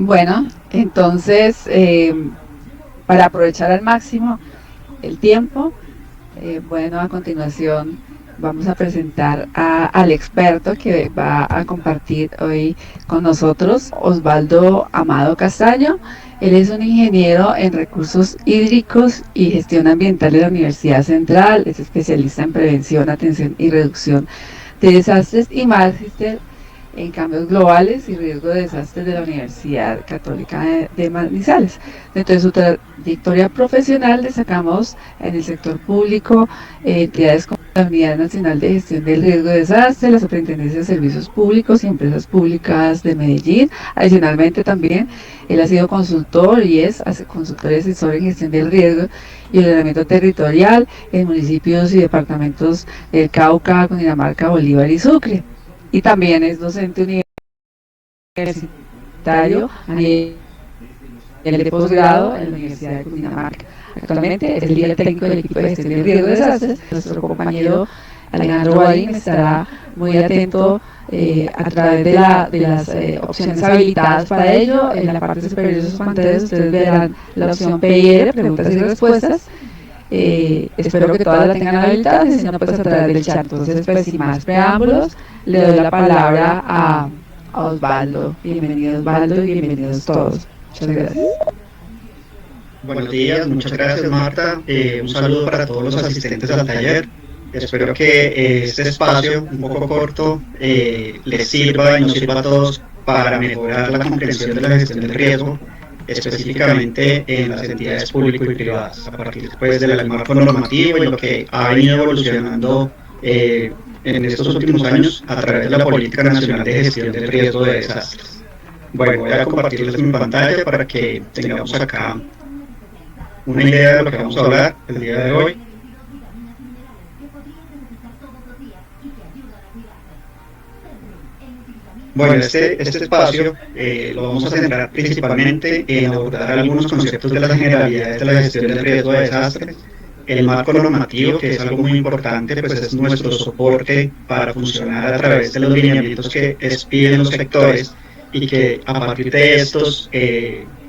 Bueno, entonces, para aprovechar al máximo el tiempo, bueno, a continuación vamos a presentar al experto que va a compartir hoy con nosotros, Osvaldo Amado Castaño. Él es un ingeniero en recursos hídricos y gestión ambiental de la Universidad Central, es especialista en prevención, atención y reducción de desastres y magíster en cambios globales y riesgo de desastres de la Universidad Católica de Manizales. Dentro de su trayectoria profesional destacamos en el sector público entidades como la Unidad Nacional de Gestión del Riesgo de Desastre, la Superintendencia de Servicios Públicos y Empresas Públicas de Medellín. Adicionalmente también él ha sido consultor y es consultor y asesor en gestión del riesgo y ordenamiento territorial en municipios y departamentos del Cauca, Cundinamarca, Bolívar y Sucre. Y también es docente universitario a nivel de posgrado en la Universidad de Cundinamarca. Actualmente es el líder técnico del equipo de gestión del riesgo de desastres. Nuestro compañero Alejandro Guadín estará muy atento a través de las opciones habilitadas para ello. En la parte superior de sus pantallas ustedes verán la opción PIR, preguntas y respuestas. Espero que todas la tengan habilitadas, si no, pues a través del chat. Entonces, pues sin más preámbulos, le doy la palabra a Osvaldo. Bienvenido Osvaldo y bienvenidos todos. Muchas gracias. Buenos días, muchas gracias Marta. Un saludo para todos los asistentes al taller. Espero que este espacio, un poco corto, les sirva y nos sirva a todos para mejorar la comprensión de la gestión del riesgo, específicamente en las entidades públicas y privadas, a partir pues, del marco normativo y lo que ha venido evolucionando en estos últimos años a través de la Política Nacional de Gestión del Riesgo de Desastres. Bueno, voy a compartirles mi pantalla para que tengamos acá una idea de lo que vamos a hablar el día de hoy. Bueno, este espacio lo vamos a centrar principalmente en abordar algunos conceptos de las generalidades de la gestión del riesgo de desastres, el marco normativo, que es algo muy importante, pues es nuestro soporte para funcionar a través de los lineamientos que piden los sectores y que a partir de estos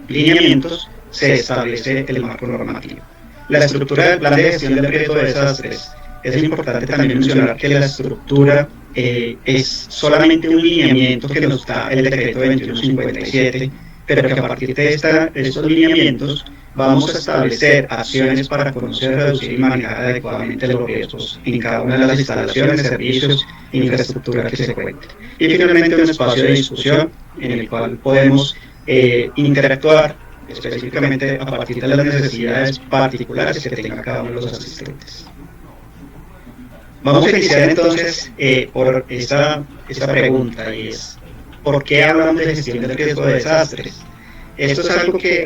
lineamientos se establece el marco normativo. La estructura del plan de gestión del riesgo de desastres. Es importante también mencionar que la estructura es solamente un lineamiento que nos da el decreto 2157, pero que a partir de estos lineamientos vamos a establecer acciones para conocer, reducir y manejar adecuadamente los riesgos en cada una de las instalaciones, servicios e infraestructura que se cuente. Y finalmente un espacio de discusión en el cual podemos interactuar específicamente a partir de las necesidades particulares que tenga cada uno de los asistentes. Vamos a iniciar entonces por esta pregunta, y es ¿por qué hablamos de gestión del riesgo de desastres? Esto es algo que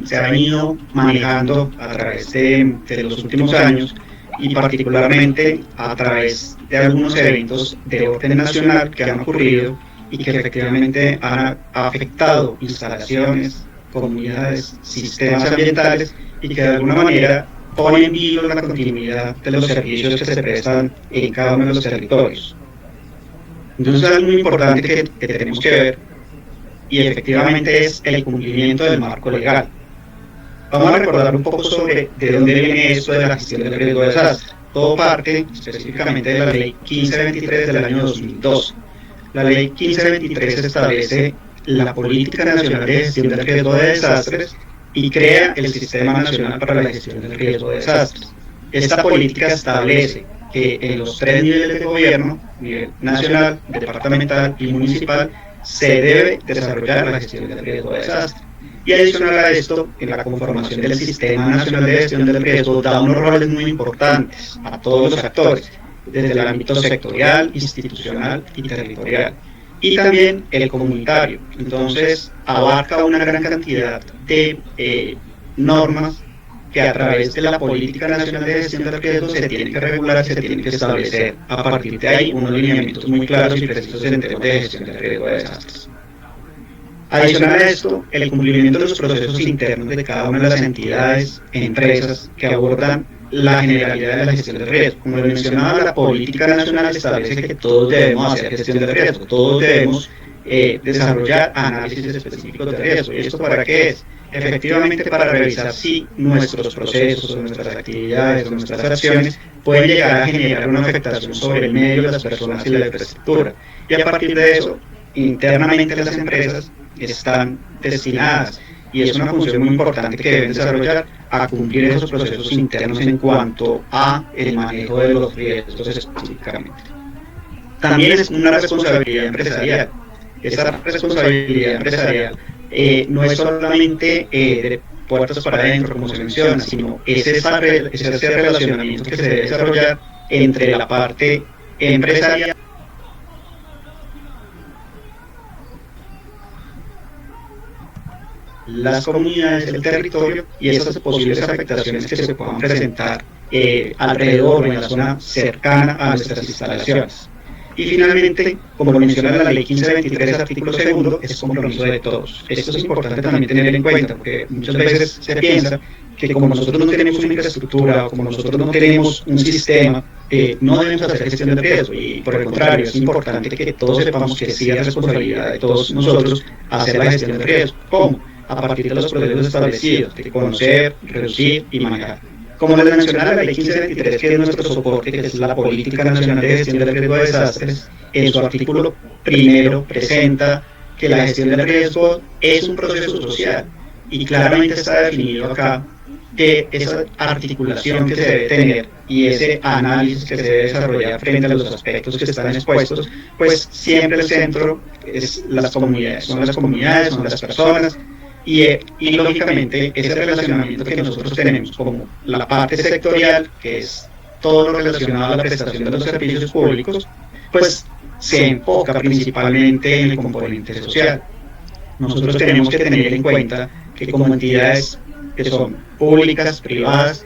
se ha venido manejando a través de los últimos años y particularmente a través de algunos eventos de orden nacional que han ocurrido y que efectivamente han afectado instalaciones, comunidades, sistemas ambientales y que de alguna manera pone en vilo la continuidad de los servicios que se prestan en cada uno de los territorios. Entonces es algo muy importante que tenemos que ver y efectivamente es el cumplimiento del marco legal. Vamos a recordar un poco sobre de dónde viene esto de la gestión del riesgo de desastre. Todo parte específicamente de la Ley 1523 del año 2002. La Ley 1523 establece la Política Nacional de Gestión del Riesgo de Desastres y crea el Sistema Nacional para la Gestión del Riesgo de Desastres. Esta política establece que en los 3 niveles de gobierno, nivel nacional, departamental y municipal, se debe desarrollar la gestión del riesgo de desastre. Y adicional a esto, en la conformación del Sistema Nacional de Gestión del Riesgo da unos roles muy importantes a todos los actores, desde el ámbito sectorial, institucional y territorial. Y también el comunitario. Entonces, abarca una gran cantidad de normas que a través de la Política Nacional de Gestión del Riesgo se tienen que regular, se tienen que establecer a partir de ahí unos lineamientos muy claros y precisos en temas de gestión del riesgo de desastres. Adicional a esto, el cumplimiento de los procesos internos de cada una de las entidades e empresas que abordan la generalidad de la gestión del riesgo. Como les mencionaba, la política nacional establece que todos debemos hacer gestión del riesgo, todos debemos desarrollar análisis específicos de riesgo. ¿Y esto para qué es? Efectivamente para revisar si nuestros procesos o nuestras actividades o nuestras acciones pueden llegar a generar una afectación sobre el medio, las personas y la infraestructura. Y a partir de eso, internamente las empresas están destinadas, y es una función muy importante que deben desarrollar, a cumplir esos procesos internos en cuanto a el manejo de los riesgos específicamente. También es una responsabilidad empresarial. Esa responsabilidad empresarial no es solamente de puertas para adentro, como se menciona, sino es ese relacionamiento que se debe desarrollar entre la parte empresarial, las comunidades, el territorio y esas posibles afectaciones que se puedan presentar alrededor o en la zona cercana a nuestras instalaciones. Y finalmente, como lo menciona la Ley 1523, artículo 2, es compromiso de todos. Esto es importante también tener en cuenta, porque muchas veces se piensa que como nosotros no tenemos una infraestructura o como nosotros no tenemos un sistema, no debemos hacer gestión de riesgo. Y por el contrario, es importante que todos sepamos que sí es responsabilidad de todos nosotros hacer la gestión de riesgo. ¿Cómo? A partir de los procesos establecidos, de conocer, reducir y manejar. Como les mencionaba, la Ley 1523, que es nuestro soporte, que es la Política Nacional de Gestión del Riesgo de Desastres, en su artículo primero presenta que la gestión del riesgo es un proceso social, y claramente está definido acá que esa articulación que se debe tener y ese análisis que se debe desarrollar frente a los aspectos que están expuestos, pues siempre el centro es las comunidades, son las personas. Y lógicamente ese relacionamiento que nosotros tenemos como la parte sectorial, que es todo lo relacionado a la prestación de los servicios públicos, pues se enfoca principalmente en el componente social. Nosotros tenemos que tener en cuenta que como entidades que son públicas, privadas,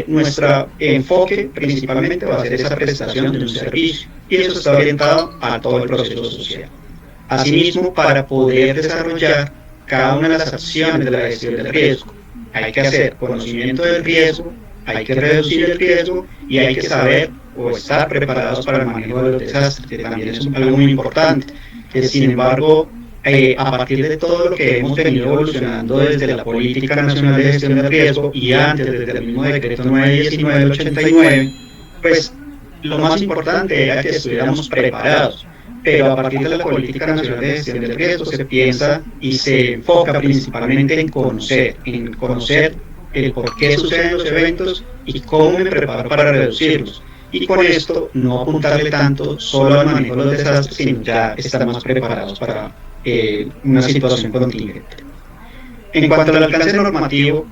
nuestro enfoque principalmente va a ser esa prestación de un servicio, y eso está orientado a todo el proceso social. Asimismo, para poder desarrollar cada una de las acciones de la gestión del riesgo, hay que hacer conocimiento del riesgo, hay que reducir el riesgo y hay que saber o estar preparados para el manejo de los desastres, que también es algo muy importante. Sin embargo, a partir de todo lo que hemos venido evolucionando desde la Política Nacional de Gestión del Riesgo y antes desde el mismo decreto 919 del 89, pues lo más importante era que estuviéramos preparados. Pero a partir de la Política Nacional de Gestión del Riesgo se piensa y se enfoca principalmente en conocer el por qué suceden los eventos y cómo me preparo para reducirlos. Y con esto no apuntarle tanto solo al manejo de los desastres, sino ya estar más preparados para una situación contingente. En cuanto al alcance normativo,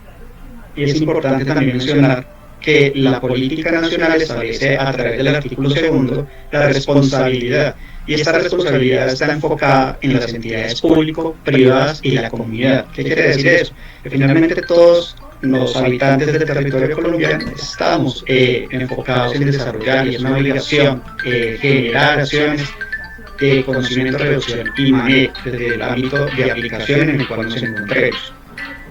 es importante también mencionar que la política nacional establece a través del artículo 2 la responsabilidad, y esta responsabilidad está enfocada en las entidades públicas, privadas y la comunidad. ¿Qué quiere decir eso? Que finalmente todos los habitantes del territorio colombiano estamos enfocados en desarrollar, y es una obligación generar acciones de conocimiento, reducción y manejo desde el ámbito de aplicación en el cual nos encontremos.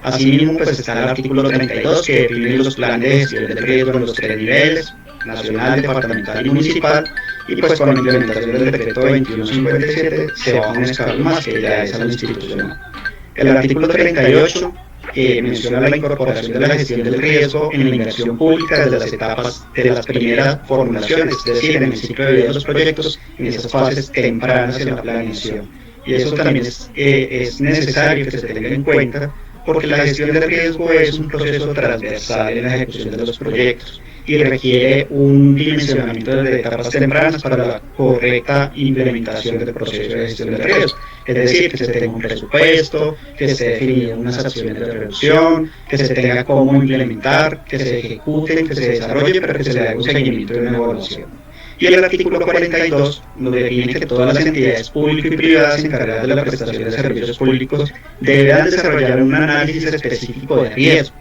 Asimismo, pues está el artículo 32, que define los planes de gestión del riesgo en los 3 niveles, nacional, departamental y municipal, y pues con la implementación del decreto 2157 se va a un escalón más, que ya es a lo institucional. El artículo 38 menciona la incorporación de la gestión del riesgo en la inversión pública desde las etapas de las primeras formulaciones, es decir, en el ciclo de vida de los proyectos, en esas fases tempranas en la planeación. Y eso también es necesario que se tenga en cuenta, porque la gestión del riesgo es un proceso transversal en la ejecución de los proyectos y requiere un dimensionamiento de etapas tempranas para la correcta implementación del proceso de gestión del riesgo. Es decir, que se tenga un presupuesto, que se definidas unas acciones de reducción, que se tenga cómo implementar, que se ejecuten, que se desarrolle, pero que se le haga un seguimiento y una evaluación. Y el artículo 42 nos define que todas las entidades públicas y privadas encargadas de la prestación de servicios públicos deberán desarrollar un análisis específico de riesgo.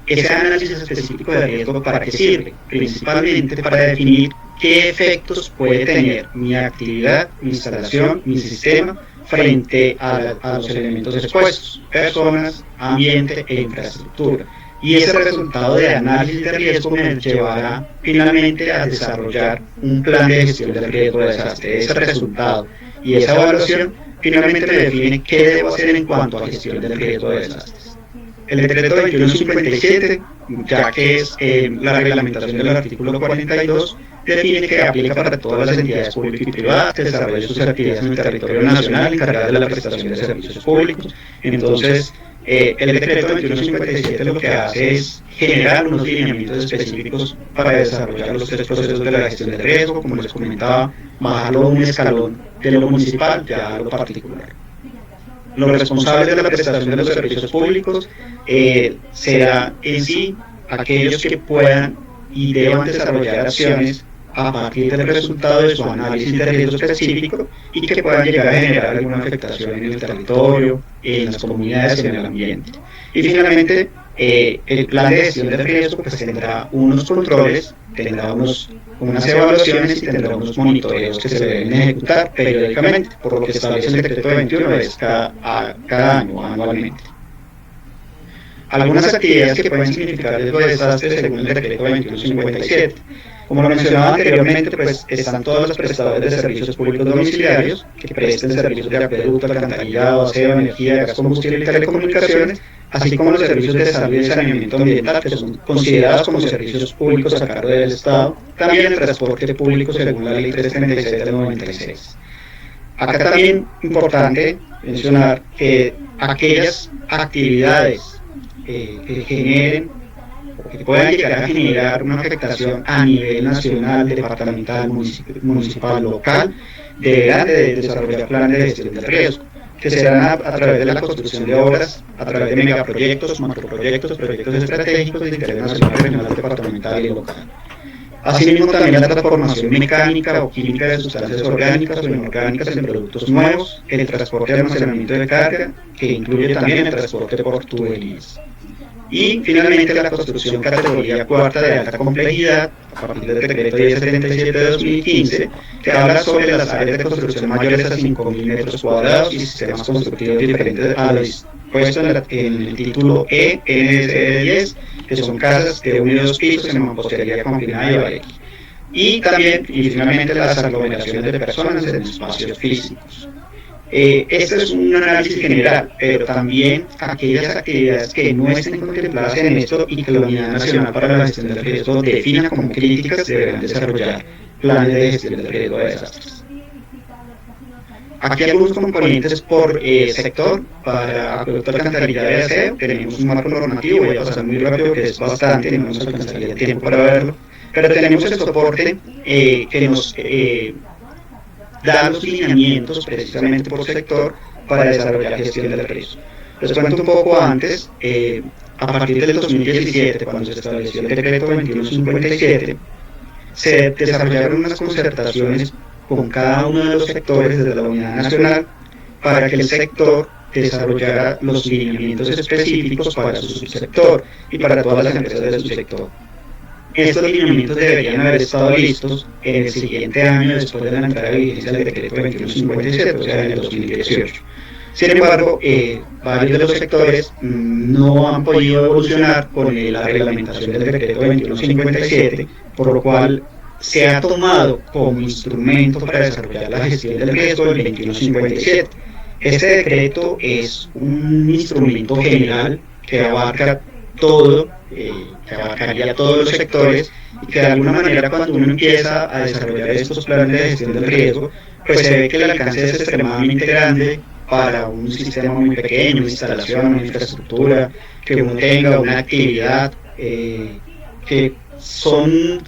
Y ese análisis específico de riesgo, ¿para qué sirve? Principalmente para definir qué efectos puede tener mi actividad, mi instalación, mi sistema frente a los elementos expuestos: personas, ambiente e infraestructura. Y ese resultado de análisis de riesgo me llevará finalmente a desarrollar un plan de gestión del riesgo de desastre. Ese resultado y esa evaluación finalmente me define qué debo hacer en cuanto a gestión del riesgo de desastres. El decreto 2157, ya que es la reglamentación del artículo 42, define que aplica para todas las entidades públicas y privadas que desarrollen sus actividades en el territorio nacional encargadas de la prestación de servicios públicos. Entonces, el decreto 2157 lo que hace es generar unos lineamientos específicos para desarrollar los tres procesos de la gestión del riesgo, como les comentaba, bajarlo un escalón de lo municipal ya a lo particular. Los responsables de la prestación de los servicios públicos serán en sí aquellos que puedan y deban desarrollar acciones a partir del resultado de su análisis de riesgo específico y que puedan llegar a generar alguna afectación en el territorio, en las comunidades y en el ambiente. Y finalmente, el plan de gestión del riesgo pues tendrá unos controles, tendrá unas evaluaciones y tendrá unos monitoreos que se deben ejecutar periódicamente, por lo que establece el decreto 21 es cada año, anualmente. Algunas actividades que pueden significar riesgo de desastre según el decreto 2157. Como lo mencionaba anteriormente, pues están todos los prestadores de servicios públicos domiciliarios que presten servicios de acueducto, alcantarillado, aseo, energía, gas, combustible y telecomunicaciones, así como los servicios de salud y saneamiento ambiental, que son considerados como servicios públicos a cargo del Estado, también el transporte público según la Ley 336 del 96. Acá también importante mencionar que aquellas actividades que generen que puedan llegar a generar una afectación a nivel nacional, departamental, municipal, local, deberán de desarrollar planes de gestión del riesgo, que serán a través de la construcción de obras, a través de megaproyectos, macroproyectos, proyectos estratégicos de interés nacional, regional, departamental y local. Asimismo, también la transformación mecánica o química de sustancias orgánicas o inorgánicas en productos nuevos, el transporte y almacenamiento de carga, que incluye también el transporte por tuberías. Y finalmente la construcción categoría cuarta de alta complejidad, a partir del decreto 1077 de 2015, que habla sobre las áreas de construcción mayores a 5.000 metros cuadrados y sistemas constructivos diferentes a lo dispuesto en el título E, NSE 10, que son casas de 1 y 2 pisos en mampostería confinada y barrequi. Y también, y finalmente, las aglomeraciones de personas en espacios físicos. Este es un análisis general, pero también aquellas actividades que no estén contempladas en esto y que la Unidad Nacional para la Gestión del Riesgo defina como críticas deberán desarrollar planes de gestión del riesgo de desastres. Aquí algunos componentes por sector. Para acueducto, alcantarillado y aseo tenemos un marco normativo, voy a pasar muy rápido que es bastante, no nos alcanzaría el tiempo para verlo, pero tenemos el soporte que nos da los lineamientos precisamente por sector para desarrollar gestión del riesgo. Les cuento un poco antes, a partir del 2017, cuando se estableció el decreto 2157, se desarrollaron unas concertaciones con cada uno de los sectores desde la Unidad Nacional para que el sector desarrollara los lineamientos específicos para su subsector y para todas las empresas de su sector. Estos lineamientos deberían haber estado listos en el siguiente año después de la entrada de vigencia del decreto 2157, o sea, en el 2018. Sin embargo, varios de los sectores no han podido evolucionar con la reglamentación del decreto 2157, por lo cual se ha tomado como instrumento para desarrollar la gestión del riesgo el 2157. Este decreto es un instrumento general que abarca todo, que abarcaría todos los sectores y que de alguna manera cuando uno empieza a desarrollar estos planes de gestión del riesgo, pues se ve que el alcance es extremadamente grande para un sistema muy pequeño, una instalación, una infraestructura, que uno tenga una actividad que son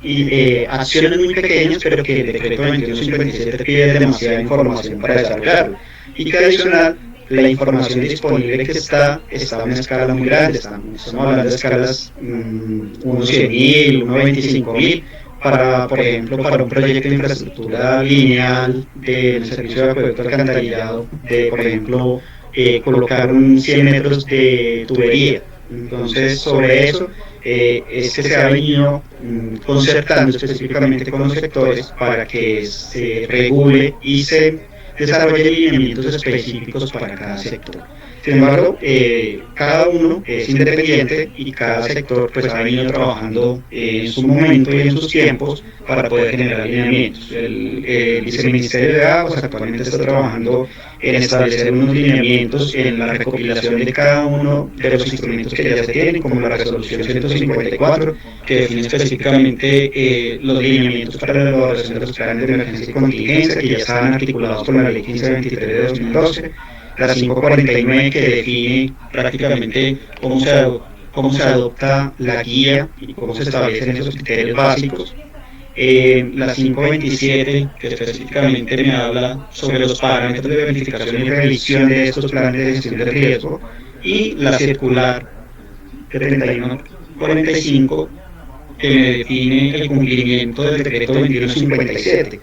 acciones muy pequeñas, pero que el decreto 2157 pide demasiada información para desarrollarlo. Y que adicional, la información disponible que está a una escala muy grande, estamos hablando de escalas 1.100.000, 1.25.000, por ejemplo, para un proyecto de infraestructura lineal del servicio de acueducto alcantarillado, por ejemplo, colocar 100 metros de tubería. Entonces, sobre eso, se ha venido concertando específicamente con los sectores para que se regule y se desarrolle lineamientos específicos para cada sector. Sin embargo, cada uno es independiente y cada sector pues ha venido trabajando en su momento y en sus tiempos para poder generar lineamientos. El Viceministerio de Aguas actualmente está trabajando en establecer unos lineamientos en la recopilación de cada uno de los instrumentos que ya se tienen, como la resolución 154, que define específicamente los lineamientos para la elaboración de los planes de emergencia y contingencia, que ya estaban articulados con la Ley 1523 de 2012, la 549, que define prácticamente cómo se adopta la guía y cómo se establecen esos criterios básicos. La 527, que específicamente me habla sobre los parámetros de verificación y revisión de estos planes de gestión de riesgo, y la circular 3145, que me define el cumplimiento del decreto 2157.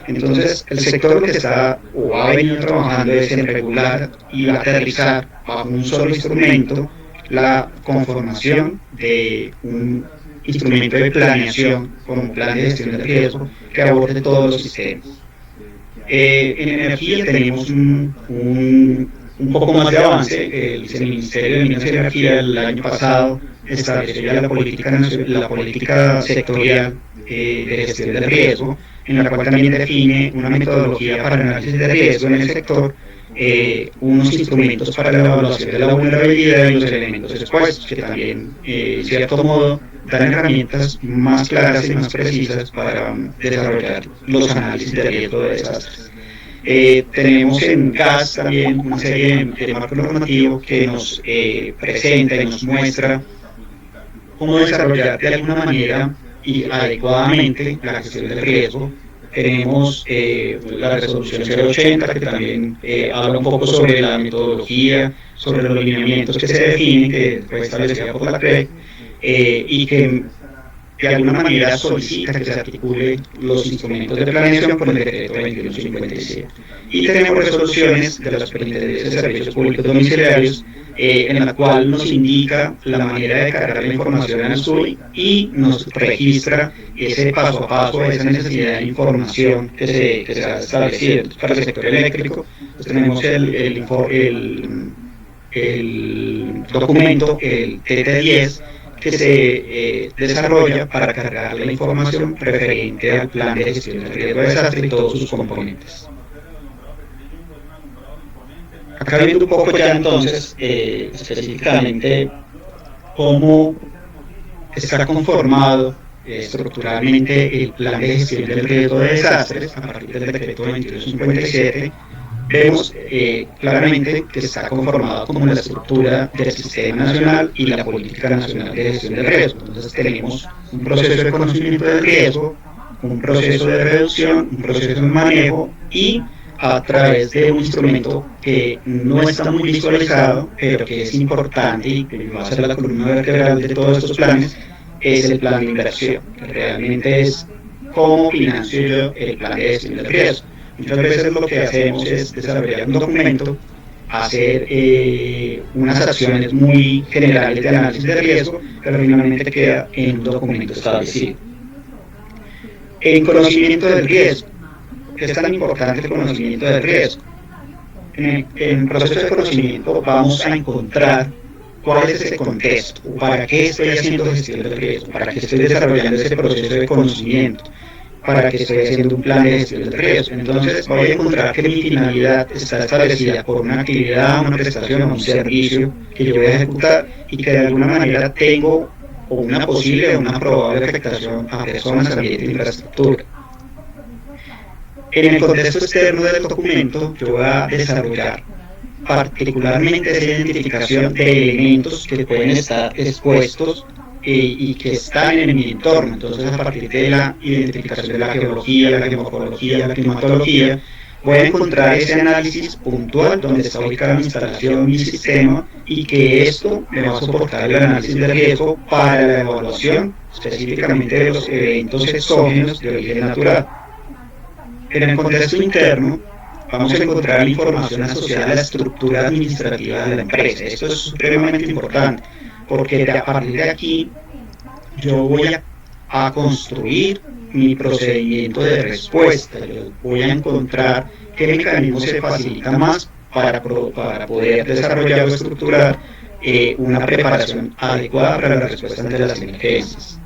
Entonces, el sector que está o ha venido trabajando es en regular y aterrizar bajo un solo instrumento la conformación de un instrumento de planeación como plan de gestión de riesgo que aborde todos los sistemas. En energía tenemos un poco más de avance. El Viceministerio de Minas y Energía el año pasado estableció ya la política sectorial de gestión del riesgo, en la cual también define una metodología para el análisis de riesgo en el sector, unos instrumentos para la evaluación de la vulnerabilidad y los elementos expuestos, que también, en cierto modo, dan herramientas más claras y más precisas para desarrollar los análisis de riesgo de desastres. Tenemos en gas también una serie de marco normativo que nos presenta y nos muestra cómo desarrollar de alguna manera y adecuadamente la gestión del riesgo. Tenemos la resolución 080, que también habla un poco sobre la metodología, sobre los lineamientos que se definen, que fue establecida por la CREC, y que de alguna manera solicita que se articule los instrumentos de planeación con el decreto 2157. Y tenemos resoluciones de las Superintendencias de Servicios Públicos Domiciliarios, en la cual nos indica la manera de cargar la información en el SUI y nos registra ese paso a paso, esa necesidad de información que se ha establecido. Entonces, para el sector eléctrico, pues tenemos el documento, el TT10, que se desarrolla para cargar la información referente al plan de gestión del riesgo de desastre y todos sus componentes. Acá viendo un poco ya entonces específicamente cómo está conformado estructuralmente el plan de gestión del riesgo de desastres a partir del decreto 2157, vemos claramente que está conformado como la estructura del Sistema Nacional y la Política Nacional de Gestión del Riesgo. Entonces tenemos un proceso de conocimiento del riesgo, un proceso de reducción, un proceso de manejo, y a través de un instrumento que no está muy visualizado, pero que es importante y que va a ser la columna vertebral de todos estos planes, es el plan de inversión, que realmente es cómo financio yo el plan de gestión del riesgo. Muchas veces lo que hacemos es desarrollar un documento, hacer unas acciones muy generales de análisis de riesgo, pero finalmente queda en un documento establecido. En conocimiento del riesgo, es tan importante el conocimiento del riesgo. En el proceso de conocimiento vamos a encontrar cuál es ese contexto, para qué estoy haciendo gestión del riesgo, para qué estoy desarrollando ese proceso de conocimiento, para que estoy haciendo un plan de gestión del riesgo. Entonces voy a encontrar que mi finalidad está establecida por una actividad, una prestación o un servicio que yo voy a ejecutar, y que de alguna manera tengo o una posible o una probable afectación a personas, ambiente e infraestructura. En el contexto externo del documento, yo voy a desarrollar particularmente esa identificación de elementos que pueden estar expuestos y que están en mi entorno. Entonces, a partir de la identificación de la geología, la geomorfología, la climatología, voy a encontrar ese análisis puntual donde está ubicada mi instalación, mi sistema, y que esto me va a soportar el análisis de riesgo para la evaluación específicamente de los eventos exógenos de origen natural. En el contexto interno, vamos a encontrar la información asociada a la estructura administrativa de la empresa. Esto es supremamente importante, porque a partir de aquí yo voy a construir mi procedimiento de respuesta. Yo voy a encontrar qué mecanismo se facilita más para poder desarrollar o estructurar una preparación adecuada para la respuesta ante las emergencias.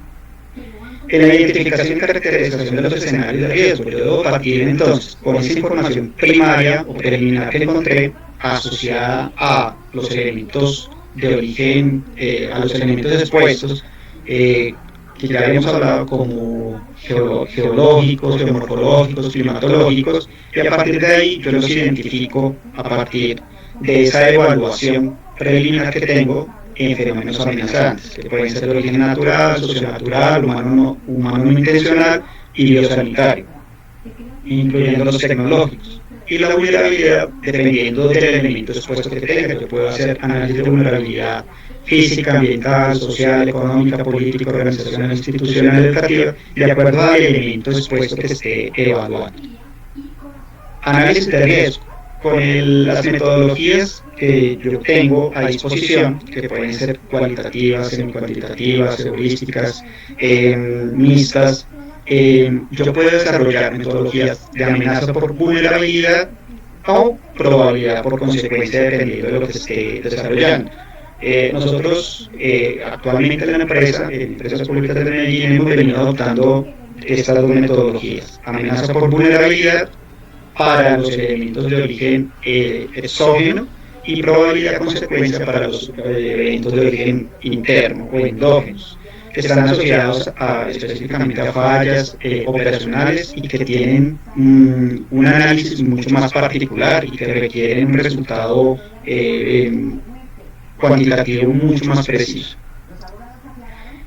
En la identificación y caracterización de los escenarios de riesgo, yo debo partir entonces con esa información primaria o preliminar que encontré asociada a los elementos de origen, a los elementos expuestos, que ya habíamos hablado como geológicos, geomorfológicos, climatológicos, y a partir de ahí yo los identifico a partir de esa evaluación preliminar que tengo en fenómenos amenazantes, que pueden ser de origen natural, socionatural, humano no intencional y biosanitario, incluyendo los tecnológicos. Y la vulnerabilidad, dependiendo del elemento expuesto que tenga, yo puedo hacer análisis de vulnerabilidad física, ambiental, social, económica, política, organizacional, institucional, educativa, de acuerdo al elemento expuesto que esté evaluando. Análisis de riesgo. Con las metodologías que yo tengo a disposición, que pueden ser cualitativas, semi-cuantitativas, heurísticas, mixtas, yo puedo desarrollar metodologías de amenaza por vulnerabilidad o probabilidad por consecuencia, dependiendo de lo que se esté desarrollando. Nosotros actualmente en Empresas Públicas de Medellín, hemos venido adoptando estas dos metodologías: amenaza por vulnerabilidad para los elementos de origen exógeno y probabilidad consecuencia para los eventos de origen interno o endógenos, que están asociados específicamente a fallas operacionales y que tienen un análisis mucho más particular y que requieren un resultado cuantitativo mucho más preciso.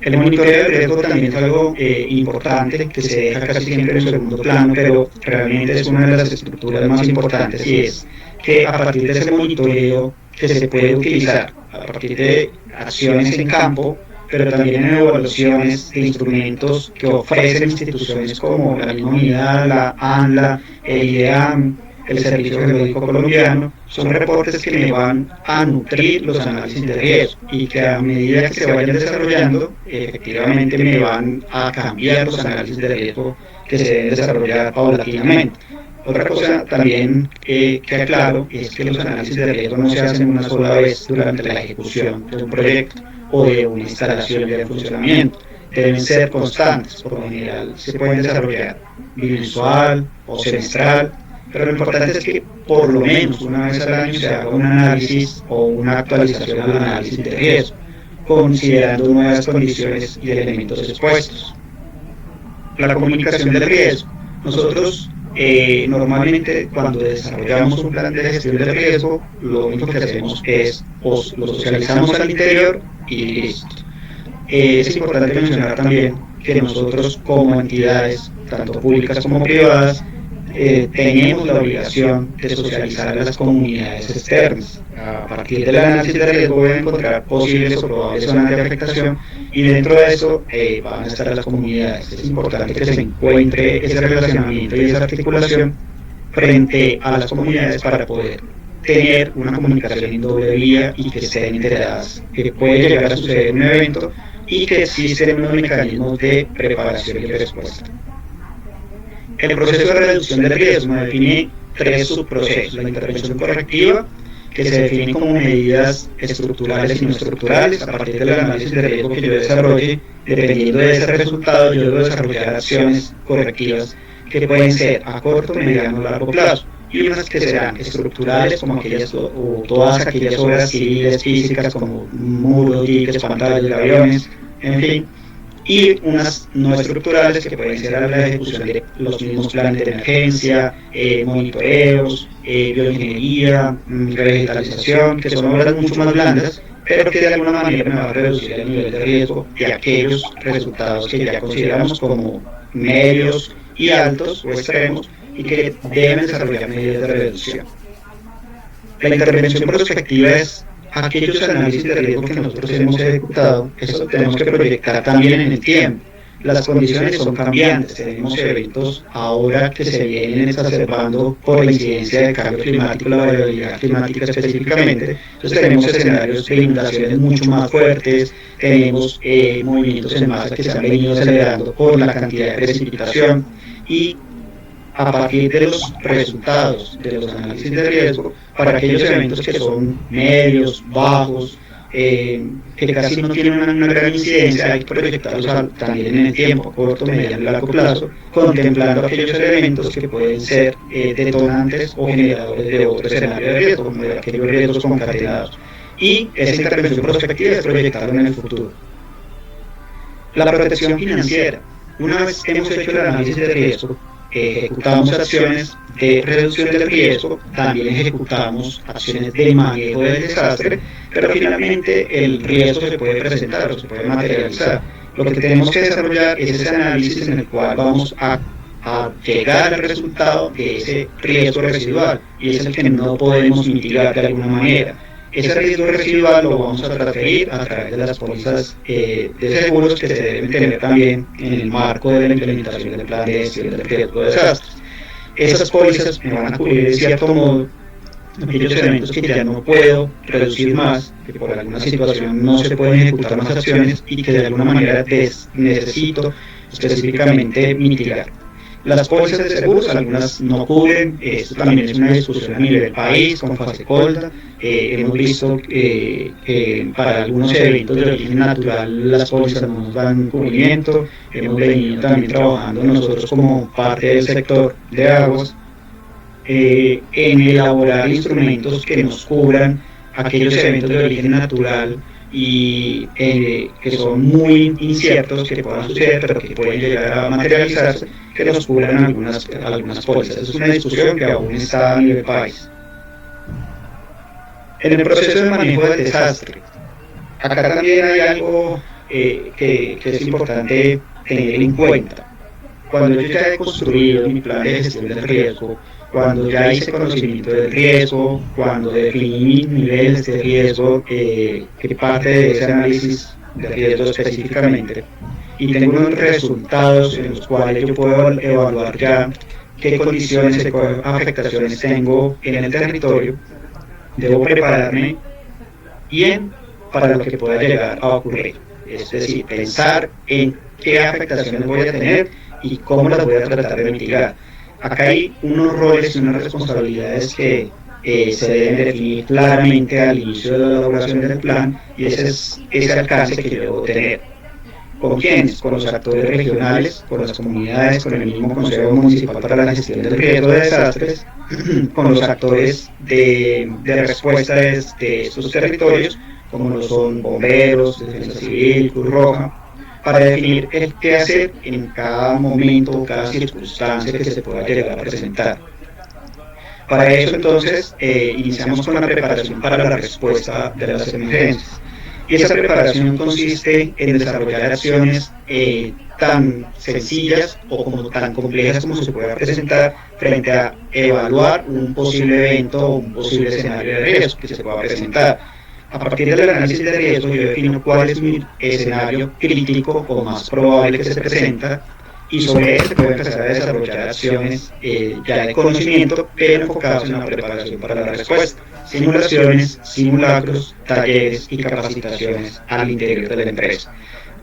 El monitoreo de riesgo también es algo importante, que se deja casi siempre en segundo plano, pero realmente es una de las estructuras más importantes, y es que a partir de ese monitoreo que se puede utilizar a partir de acciones en campo, pero también en evaluaciones de instrumentos que ofrecen instituciones como la misma unidad, la ANLA, el IDEAM, el Servicio Geológico Colombiano, son reportes que me van a nutrir los análisis de riesgo y que a medida que se vayan desarrollando, efectivamente me van a cambiar los análisis de riesgo que se deben desarrollar paulatinamente. Otra cosa también que aclaro es que los análisis de riesgo no se hacen una sola vez durante la ejecución de un proyecto o de una instalación de funcionamiento. Deben ser constantes. Por lo general se pueden desarrollar bimensual o semestral, pero lo importante es que por lo menos una vez al año se haga un análisis o una actualización al análisis de riesgo, considerando nuevas condiciones y elementos expuestos. La comunicación del riesgo. Nosotros normalmente, cuando desarrollamos un plan de gestión del riesgo, lo único que hacemos es lo socializamos al interior y listo. Es importante mencionar también que nosotros, como entidades, tanto públicas como privadas, tenemos la obligación de socializar a las comunidades externas. A partir del análisis de riesgo voy a encontrar posibles o probables zonas de afectación, y dentro de eso van a estar las comunidades. Es importante que se encuentre ese relacionamiento y esa articulación frente a las comunidades para poder tener una comunicación en doble vía y que estén enteradas que puede llegar a suceder un evento y que existen unos mecanismos de preparación y respuesta. El proceso de reducción del riesgo me define tres subprocesos: la intervención correctiva, que se define como medidas estructurales y no estructurales. A partir del análisis de riesgo que yo desarrolle, dependiendo de ese resultado, yo debo desarrollar acciones correctivas que pueden ser a corto, mediano o largo plazo, y unas que serán estructurales, como aquellas o todas aquellas obras civiles físicas como muros, diques, pantallas, aviones, en fin, y unas no estructurales que pueden ser la ejecución de los mismos planes de emergencia, monitoreos, bioingeniería, revegetalización, que son obras mucho más blandas, pero que de alguna manera me va a reducir el nivel de riesgo de aquellos resultados que ya consideramos como medios y altos o extremos y que deben desarrollar medidas de reducción. La intervención prospectiva es aquellos análisis de riesgo que nosotros hemos ejecutado. Eso tenemos que proyectar también en el tiempo. las condiciones son cambiantes. Tenemos eventos ahora que se vienen exacerbando por la incidencia del cambio climático, la variabilidad climática específicamente. Entonces tenemos escenarios de inundaciones mucho más fuertes, tenemos movimientos en masa que se han venido acelerando por la cantidad de precipitación y a partir de los resultados de los análisis de riesgo, para aquellos eventos que son medios, bajos, que casi no tienen una gran incidencia, hay que proyectarlos también en el tiempo, corto, mediano y largo plazo, contemplando aquellos elementos que pueden ser detonantes o generadores de otro escenario de riesgo, como de aquellos riesgos concatenados. Y esa intervención prospectiva es proyectarlo en el futuro. La protección financiera. Una vez hemos hecho el análisis de riesgo, ejecutamos acciones de reducción del riesgo, también ejecutamos acciones de manejo del desastre, pero finalmente el riesgo se puede presentar o se puede materializar. Lo que tenemos que desarrollar es ese análisis en el cual vamos a llegar al resultado de ese riesgo residual, y es el que no podemos mitigar de alguna manera. Ese riesgo residual lo vamos a transferir a través de las pólizas de seguros que se deben tener también en el marco de la implementación del plan de gestión del riesgo de desastres. Esas pólizas me van a cubrir de cierto modo aquellos eventos que ya no puedo reducir más, que por alguna situación no se pueden ejecutar más acciones y que de alguna manera necesito específicamente mitigar. Las pólizas de seguros, algunas no cubren, esto también es una discusión a nivel país, con FASECOLDA. Hemos visto que para algunos eventos de origen natural las pólizas no nos dan cubrimiento. Hemos venido también trabajando nosotros como parte del sector de aguas en elaborar instrumentos que nos cubran aquellos eventos de origen natural y que son muy inciertos, que puedan suceder, pero que pueden llegar a materializarse, que nos cubran algunas pólizas. Es una discusión que aún está a nivel país. En el proceso de manejo del desastre, acá también hay algo que es importante tener en cuenta. Cuando yo ya he construido mi plan de gestión del riesgo, cuando ya hice conocimiento del riesgo, cuando definí mis niveles de riesgo, que parte de ese análisis de riesgo específicamente, y tengo unos resultados en los cuales yo puedo evaluar ya qué condiciones y qué afectaciones tengo en el territorio, debo prepararme bien para lo que pueda llegar a ocurrir. Es decir, pensar en qué afectaciones voy a tener y cómo las voy a tratar de mitigar. Acá hay unos roles y unas responsabilidades que se deben definir claramente al inicio de la elaboración del plan, y ese es ese alcance que yo debo tener. ¿Con quiénes? Con los actores regionales, con las comunidades, con el mismo Consejo Municipal para la Gestión del Riesgo de Desastres, con los actores de respuesta de estos territorios, como lo son bomberos, defensa civil, Cruz Roja, para definir el qué hacer en cada momento, cada circunstancia que se pueda llegar a presentar. Para eso entonces iniciamos con la preparación para la respuesta de las emergencias. Y esa preparación consiste en desarrollar acciones tan sencillas o como tan complejas como se pueda presentar frente a evaluar un posible evento o un posible escenario de riesgo que se pueda presentar. A partir del análisis de riesgo yo defino cuál es mi escenario crítico o más probable que se presenta, y sobre él se puede empezar a desarrollar acciones ya de conocimiento, pero enfocadas en la preparación para la respuesta. Simulaciones, simulacros, talleres y capacitaciones al interior de la empresa.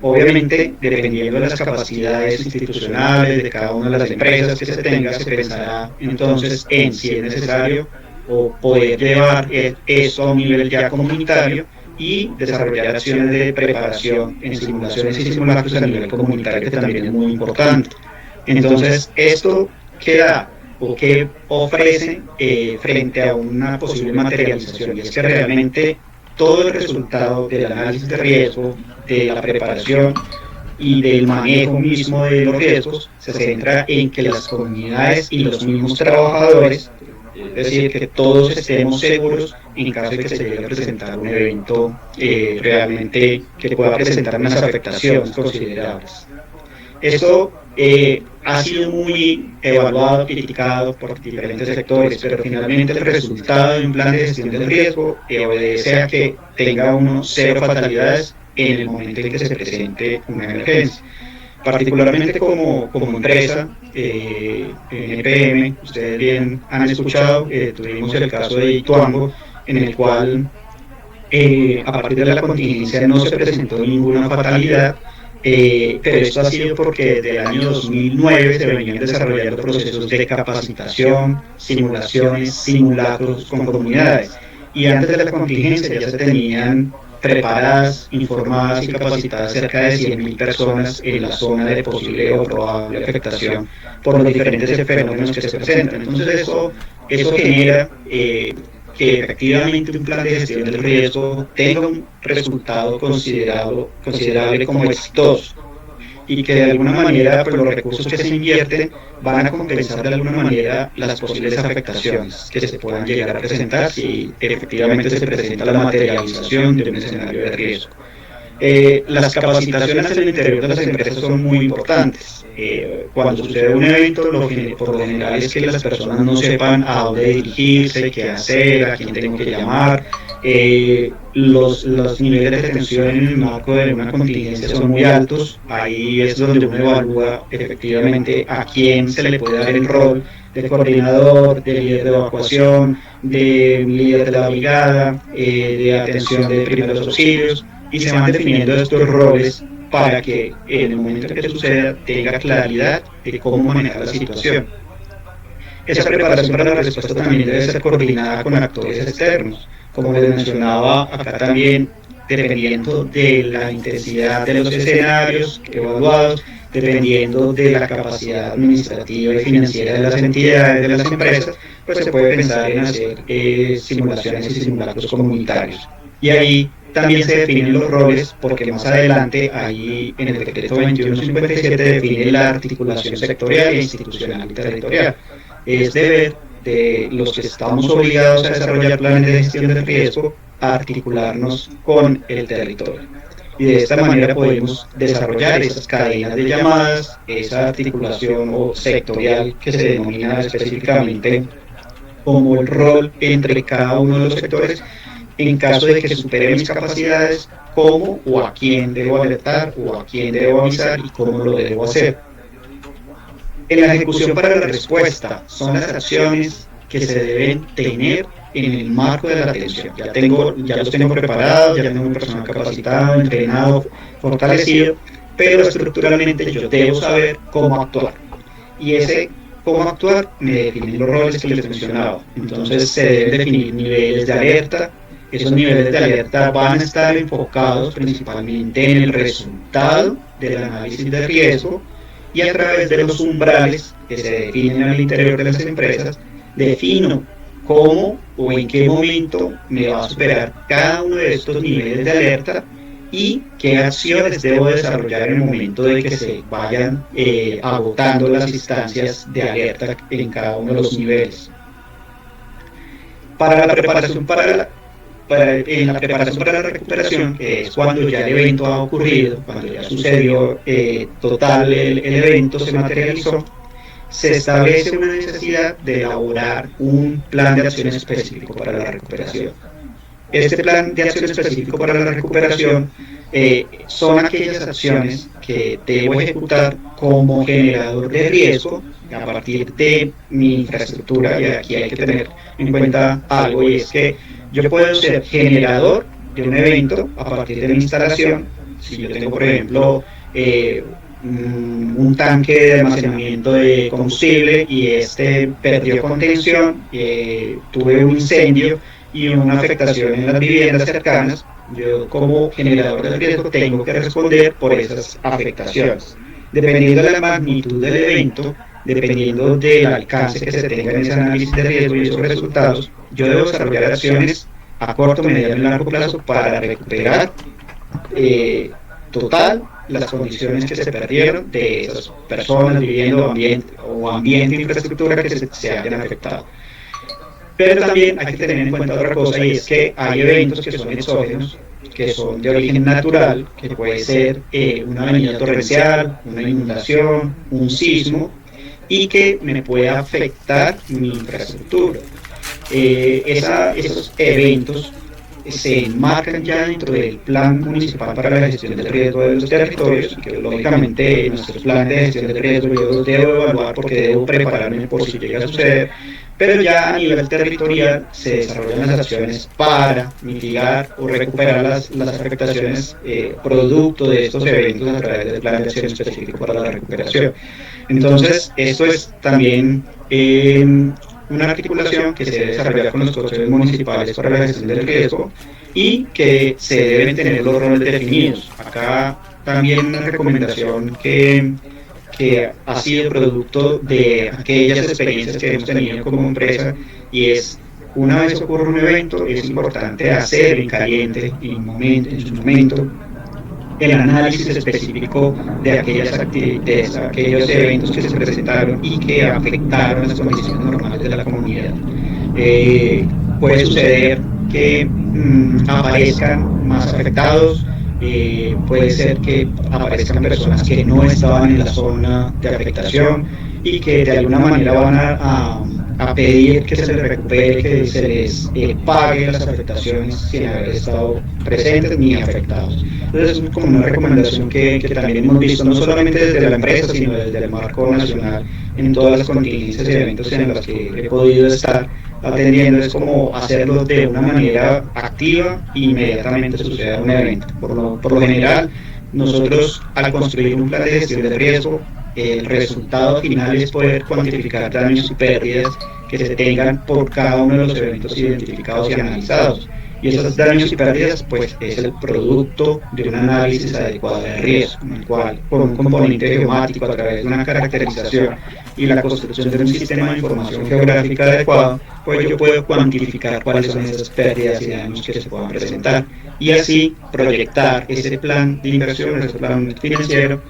Obviamente, dependiendo de las capacidades institucionales de cada una de las empresas que se tenga, se pensará entonces en si es necesario o poder llevar eso a un nivel ya comunitario y desarrollar acciones de preparación en simulaciones y simulacros a nivel comunitario, que también es muy importante. Entonces, esto queda o que ofrece frente a una posible materialización, y es que realmente todo el resultado del análisis de riesgo, de la preparación y del manejo mismo de los riesgos se centra en que las comunidades y los mismos trabajadores, es decir, que todos estemos seguros en caso de que se llegue a presentar un evento realmente que pueda presentar unas afectaciones considerables. Esto ha sido muy evaluado, criticado por diferentes sectores, pero finalmente el resultado de un plan de gestión del riesgo obedece a que tenga uno cero fatalidades en el momento en que se presente una emergencia. particularmente como empresa, en EPM, ustedes bien han escuchado, tuvimos el caso de Ituango, en el cual a partir de la contingencia no se presentó ninguna fatalidad, pero esto ha sido porque desde el año 2009 se venían desarrollando procesos de capacitación, simulaciones, simulacros con comunidades. Y antes de la contingencia ya se tenían preparadas, informadas y capacitadas cerca de 100.000 personas en la zona de posible o probable afectación por los diferentes fenómenos que se presentan. Entonces eso genera que efectivamente un plan de gestión del riesgo tenga un resultado considerable como exitoso y que de alguna manera pues, los recursos que se invierten van a compensar de alguna manera las posibles afectaciones que se puedan llegar a presentar si efectivamente se presenta la materialización de un escenario de riesgo. Las capacitaciones en el interior de las empresas son muy importantes. Cuando sucede un evento, por lo general es que las personas no sepan a dónde dirigirse, qué hacer, a quién tengo que llamar. Los niveles de tensión en el marco de una contingencia son muy altos. Ahí es donde uno evalúa efectivamente a quién se le puede dar el rol de coordinador, de líder de evacuación, de líder de la brigada, de atención de primeros auxilios, y se van definiendo estos roles para que en el momento en que suceda tenga claridad de cómo manejar la situación. Esa preparación para la respuesta también debe ser coordinada con actores externos, como les mencionaba acá también, dependiendo de la intensidad de los escenarios evaluados, dependiendo de la capacidad administrativa y financiera de las entidades, de las empresas, pues se puede pensar en hacer simulaciones y simulacros comunitarios. Y ahí también se definen los roles, porque más adelante, ahí en el decreto 2157 define la articulación sectorial e institucional y territorial. Es deber de los que estamos obligados a desarrollar planes de gestión del riesgo a articularnos con el territorio. Y de esta manera podemos desarrollar esas cadenas de llamadas, esa articulación o sectorial que se denomina específicamente como el rol entre cada uno de los sectores en caso de que supere mis capacidades, cómo o a quién debo alertar o a quién debo avisar y cómo lo debo hacer. En la ejecución para la respuesta son las acciones que se deben tener en el marco de la atención. Ya los tengo preparados, ya tengo un personal capacitado, entrenado, fortalecido, pero estructuralmente yo debo saber cómo actuar. Y ese cómo actuar me definen los roles que les mencionaba. Entonces se deben definir niveles de alerta. Esos niveles de alerta van a estar enfocados principalmente en el resultado del análisis de riesgo y a través de los umbrales que se definen al interior de las empresas, defino cómo o en qué momento me va a superar cada uno de estos niveles de alerta y qué acciones debo desarrollar en el momento de que se vayan agotando las instancias de alerta en cada uno de los niveles. Para la preparación en la preparación para la recuperación, que es cuando ya el evento ha ocurrido, cuando ya sucedió total el evento, se materializó, se establece una necesidad de elaborar un plan de acción específico para la recuperación. Este plan de acción específico para la recuperación son aquellas acciones que debo ejecutar como generador de riesgo a partir de mi infraestructura, y aquí hay que tener en cuenta algo, y es que yo puedo ser generador de un evento a partir de mi instalación. Si yo tengo, por ejemplo, un tanque de almacenamiento de combustible y este perdió contención, tuve un incendio y una afectación en las viviendas cercanas, yo como generador de riesgo tengo que responder por esas afectaciones. Dependiendo de la magnitud del evento, dependiendo del alcance que se tenga en ese análisis de riesgo y esos resultados, yo debo desarrollar acciones a corto, mediano y largo plazo para recuperar total las condiciones que se perdieron de esas personas viviendo ambiente e infraestructura que se hayan afectado. Pero también hay que tener en cuenta otra cosa, y es que hay eventos que son exógenos, que son de origen natural, que puede ser una avenida torrencial, una inundación, un sismo, y que me puede afectar mi infraestructura. Esos eventos se enmarcan ya dentro del Plan Municipal para la Gestión del Riesgo de los Territorios, que lógicamente en nuestro plan de gestión del riesgo yo debo evaluar porque debo prepararme por si llega a suceder, pero ya a nivel territorial se desarrollan las acciones para mitigar o recuperar las afectaciones producto de estos eventos a través del plan de acción específico para la recuperación. Entonces, esto es también una articulación que se debe desarrollar con los consejos municipales para la gestión del riesgo y que se deben tener los roles definidos. Acá también una recomendación que ha sido producto de aquellas experiencias que hemos tenido como empresa, y es, una vez ocurre un evento, es importante hacer en caliente, en su momento, el análisis específico de aquellos eventos que se presentaron y que afectaron las condiciones normales de la comunidad. Puede suceder que aparezcan más afectados, puede ser que aparezcan personas que no estaban en la zona de afectación y que de alguna manera van a pedir que se les recupere, que se les pague las afectaciones sin haber estado presentes ni afectados. Entonces es como una recomendación que también hemos visto, no solamente desde la empresa, sino desde el marco nacional, en todas las contingencias y eventos en los que he podido estar atendiendo, es como hacerlo de una manera activa e inmediatamente suceda un evento. Por lo general, nosotros al construir un plan de gestión de riesgo, el resultado final es poder cuantificar daños y pérdidas que se tengan por cada uno de los eventos identificados y analizados. Y esos daños y pérdidas pues es el producto de un análisis adecuado de riesgo, en el cual con un componente geomático a través de una caracterización y la construcción de un sistema de información geográfica adecuado, pues yo puedo cuantificar cuáles son esas pérdidas y daños que se puedan presentar y así proyectar ese plan de inversión, ese plan financiero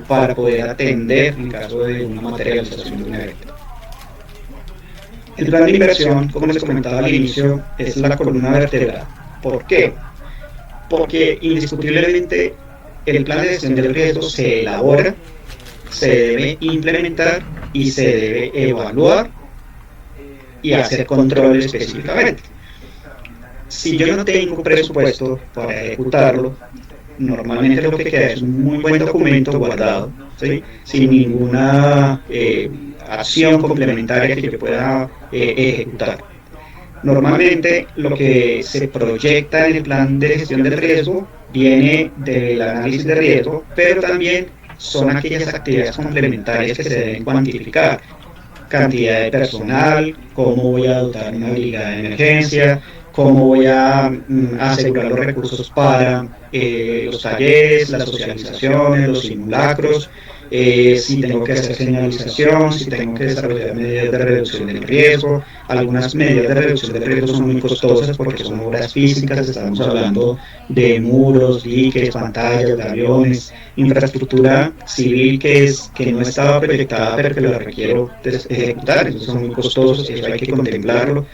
para poder atender en caso de una materialización de un evento. El plan de inversión, como les comentaba al inicio, es la columna vertebral. ¿Por qué? Porque indiscutiblemente el plan de gestión del riesgo se elabora, se debe implementar y se debe evaluar y hacer control específicamente. Si yo no tengo presupuesto para ejecutarlo, normalmente lo que queda es un muy buen documento guardado, ¿sí? Sin ninguna acción complementaria que yo pueda ejecutar. Normalmente lo que se proyecta en el plan de gestión del riesgo viene del análisis de riesgo, pero también son aquellas actividades complementarias que se deben cuantificar: cantidad de personal, cómo voy a dotar una brigada de emergencia, cómo voy a asegurar los recursos para los talleres, las socializaciones, los simulacros, si tengo que hacer señalización, si tengo que desarrollar medidas de reducción del riesgo. Algunas medidas de reducción del riesgo son muy costosas porque son obras físicas, estamos hablando de muros, diques, pantallas, aviones, infraestructura civil que no estaba proyectada pero que la requiero ejecutar. Esos son muy costosos y eso hay que contemplarlo.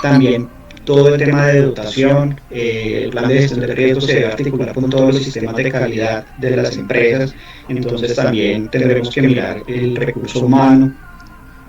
También todo el tema de dotación, el plan de gestión de riesgos se debe articular con todos los sistemas de calidad de las empresas. Entonces también tendremos que mirar el recurso humano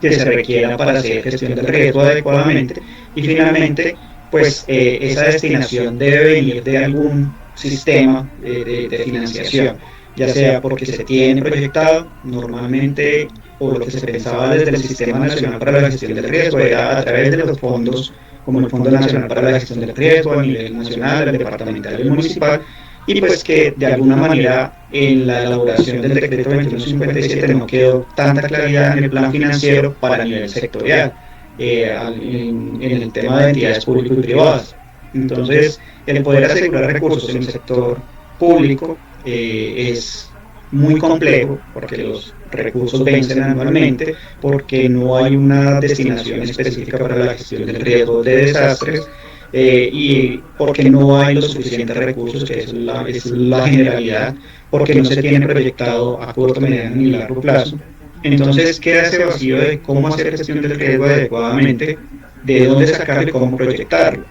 que se requiera para hacer gestión del riesgo adecuadamente, y finalmente pues esa destinación debe venir de algún sistema de financiación, ya sea porque se tiene proyectado normalmente, o lo que se pensaba desde el Sistema Nacional para la Gestión del Riesgo era a través de los fondos, como el Fondo Nacional para la Gestión del Riesgo a nivel nacional, el departamental y el municipal, y pues que de alguna manera en la elaboración del decreto 2157 no quedó tanta claridad en el plan financiero para nivel sectorial, en el tema de entidades públicas y privadas. Entonces, el poder asegurar recursos en el sector público es muy complejo porque los recursos vencen anualmente, porque no hay una destinación específica para la gestión del riesgo de desastres, y porque no hay los suficientes recursos, que es la generalidad, porque no se tiene proyectado a corto, mediano ni largo plazo. Entonces queda ese vacío de cómo hacer gestión del riesgo adecuadamente, de dónde sacarlo y cómo proyectarlo.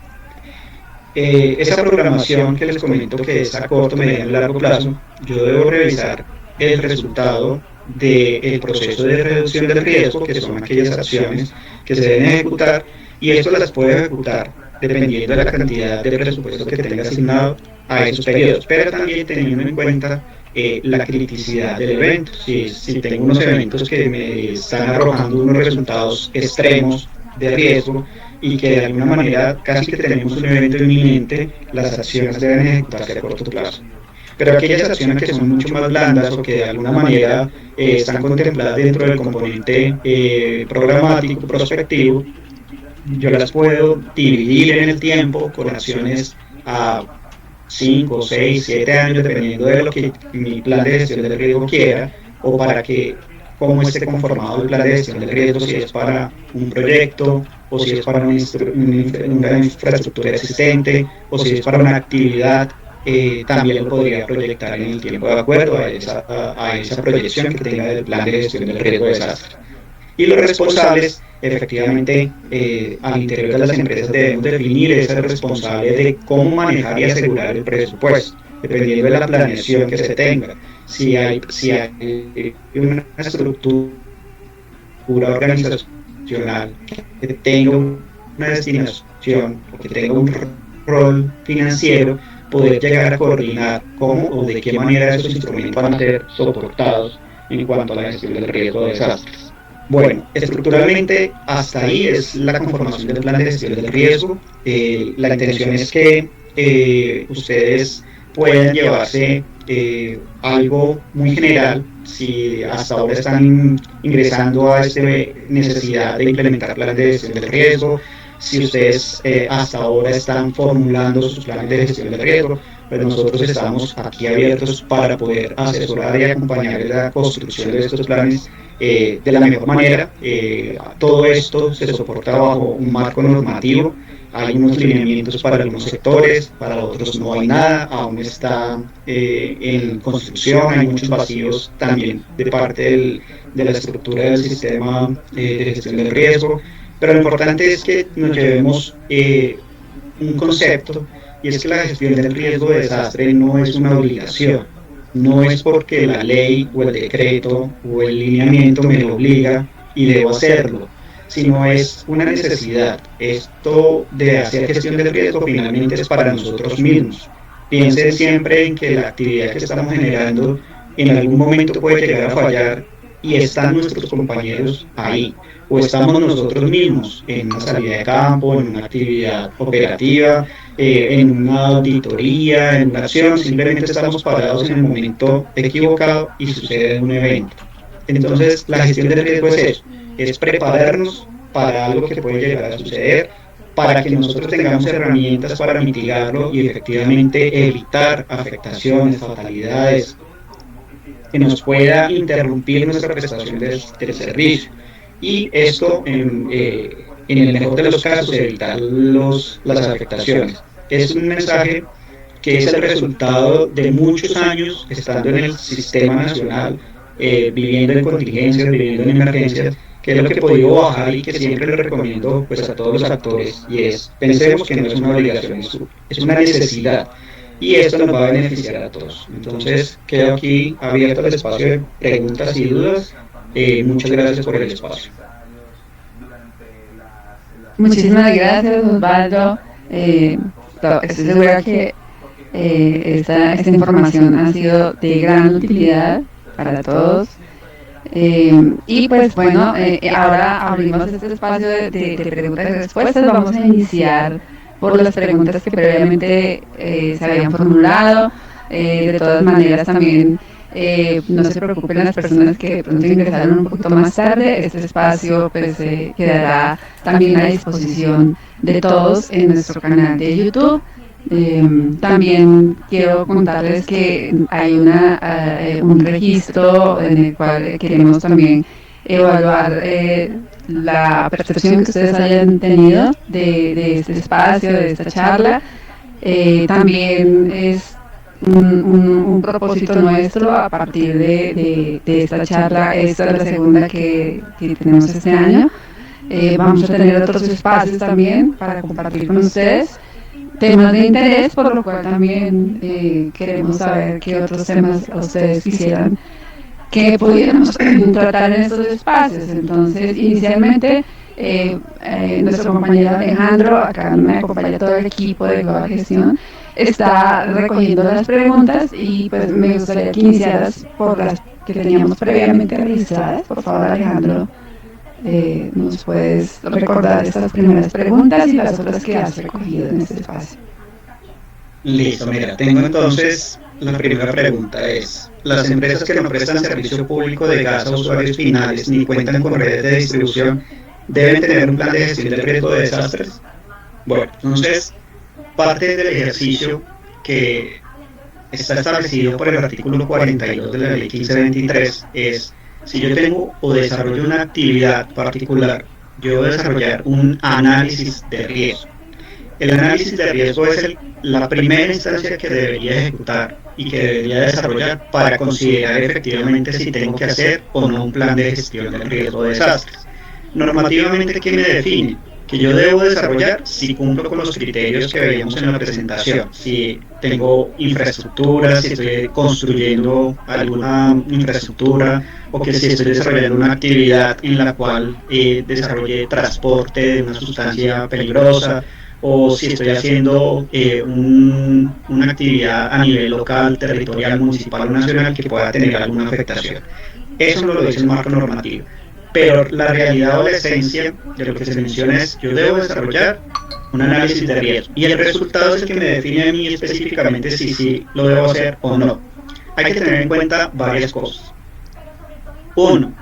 Esa programación que les comento que es a corto, mediano y largo plazo, yo debo revisar el resultado del proceso de reducción del riesgo, que son aquellas acciones que se deben ejecutar, y esto las puedo ejecutar dependiendo de la cantidad de presupuesto que tenga asignado a esos periodos, pero también teniendo en cuenta la criticidad del evento. Si tengo unos eventos que me están arrojando unos resultados extremos de riesgo y que de alguna manera casi que tenemos un evento inminente, las acciones deben ejecutarse a corto plazo. Pero aquellas acciones que son mucho más blandas o que de alguna manera están contempladas dentro del componente programático, prospectivo, yo las puedo dividir en el tiempo con acciones a 5, 6, 7 años, dependiendo de lo que mi plan de gestión del riesgo quiera, o para que cómo esté conformado el plan de gestión del riesgo, si es para un proyecto, o si es para una infraestructura existente, o si es para una actividad. También lo podría proyectar en el tiempo de acuerdo a esa proyección que tenga del plan de gestión del riesgo de desastre. Y los responsables, efectivamente, al interior de las empresas debemos definir ese responsable de cómo manejar y asegurar el presupuesto, dependiendo de la planeación que se tenga. Si hay una estructura organizacional que tenga una destinación o que tenga un rol financiero, poder llegar a coordinar cómo o de qué manera esos instrumentos van a ser soportados en cuanto a la gestión del riesgo de desastres. Bueno, estructuralmente hasta ahí es la conformación del plan de gestión del riesgo. La intención es que ustedes puedan llevarse algo muy general. Si hasta ahora están ingresando a esta necesidad de implementar planes de gestión del riesgo, si ustedes hasta ahora están formulando sus planes de gestión del riesgo, pues nosotros estamos aquí abiertos para poder asesorar y acompañar en la construcción de estos planes de la mejor manera. Todo esto se soporta bajo un marco normativo. Hay unos lineamientos para algunos sectores, para otros no hay nada, aún está en construcción, hay muchos vacíos también de parte de la estructura del sistema de gestión del riesgo, pero lo importante es que nos llevemos un concepto, y es que la gestión del riesgo de desastre no es una obligación, no es porque la ley o el decreto o el lineamiento me lo obliga y debo hacerlo, sino es una necesidad. Esto de hacer gestión del riesgo finalmente es para nosotros mismos. Piensen siempre en que la actividad que estamos generando en algún momento puede llegar a fallar y están nuestros compañeros ahí, o estamos nosotros mismos en una salida de campo, en una actividad operativa, en una auditoría, en una acción, simplemente estamos parados en el momento equivocado y sucede un evento. Entonces, la gestión del riesgo es eso, es prepararnos para algo que puede llegar a suceder, para que nosotros tengamos herramientas para mitigarlo y efectivamente evitar afectaciones, fatalidades, que nos pueda interrumpir nuestra prestación del servicio. Y esto, en el mejor de los casos, evitar las afectaciones. Es un mensaje que es el resultado de muchos años estando en el sistema nacional, viviendo en contingencias, viviendo en emergencias, que es lo que he podido bajar y que siempre le recomiendo pues, a todos los actores, y es, pensemos que no es una obligación, es una necesidad, y esto nos va a beneficiar a todos. Entonces, quedo aquí abierto al espacio de preguntas y dudas. Muchas gracias por el espacio. Muchísimas gracias, Osvaldo. Estoy segura que esta información ha sido de gran utilidad para todos. Y pues bueno, ahora abrimos este espacio de preguntas y respuestas. Vamos a iniciar por las preguntas que previamente se habían formulado. De todas maneras también no se preocupen las personas que de pronto ingresaron un poquito más tarde. Este espacio pues quedará también a disposición de todos en nuestro canal de YouTube. También quiero contarles que hay un registro en el cual queremos también evaluar la percepción que ustedes hayan tenido de este espacio, de esta charla. También es un propósito nuestro a partir de esta charla. Esta es la segunda que tenemos este año. Vamos a tener otros espacios también para compartir con ustedes temas de interés, por lo cual también queremos saber qué otros temas ustedes quisieran que pudiéramos tratar en estos espacios. Entonces, inicialmente Nuestro compañero Alejandro, acá me acompaña todo el equipo de Global Gestión, está recogiendo las preguntas y pues me gustaría que iniciaras por las que teníamos previamente registradas. Por favor, Alejandro, nos puedes recordar estas primeras preguntas y las otras que has recogido en este espacio. Listo, mira, tengo entonces la primera pregunta es, ¿las empresas que no prestan servicio público de gas a usuarios finales ni cuentan con redes de distribución deben tener un plan de gestión del riesgo de desastres? Bueno, entonces, parte del ejercicio que está establecido por el artículo 42 de la ley 1523 es, si yo tengo o desarrollo una actividad particular, yo debo desarrollar un análisis de riesgo. El análisis de riesgo es la primera instancia que debería ejecutar y que debería desarrollar para considerar efectivamente si tengo que hacer o no un plan de gestión del riesgo de desastres. Normativamente, ¿qué me define? Que yo debo desarrollar si cumplo con los criterios que veíamos en la presentación, si tengo infraestructura, si estoy construyendo alguna infraestructura o que si estoy desarrollando una actividad en la cual desarrolle transporte de una sustancia peligrosa, o si estoy haciendo una actividad a nivel local, territorial, municipal o nacional que pueda tener alguna afectación. Eso no lo dice el marco normativo. Pero la realidad o la esencia de lo que se menciona es, yo debo desarrollar un análisis de riesgo. Y el resultado es el que me define a mí específicamente si sí lo debo hacer o no. Hay que tener en cuenta varias cosas. Uno,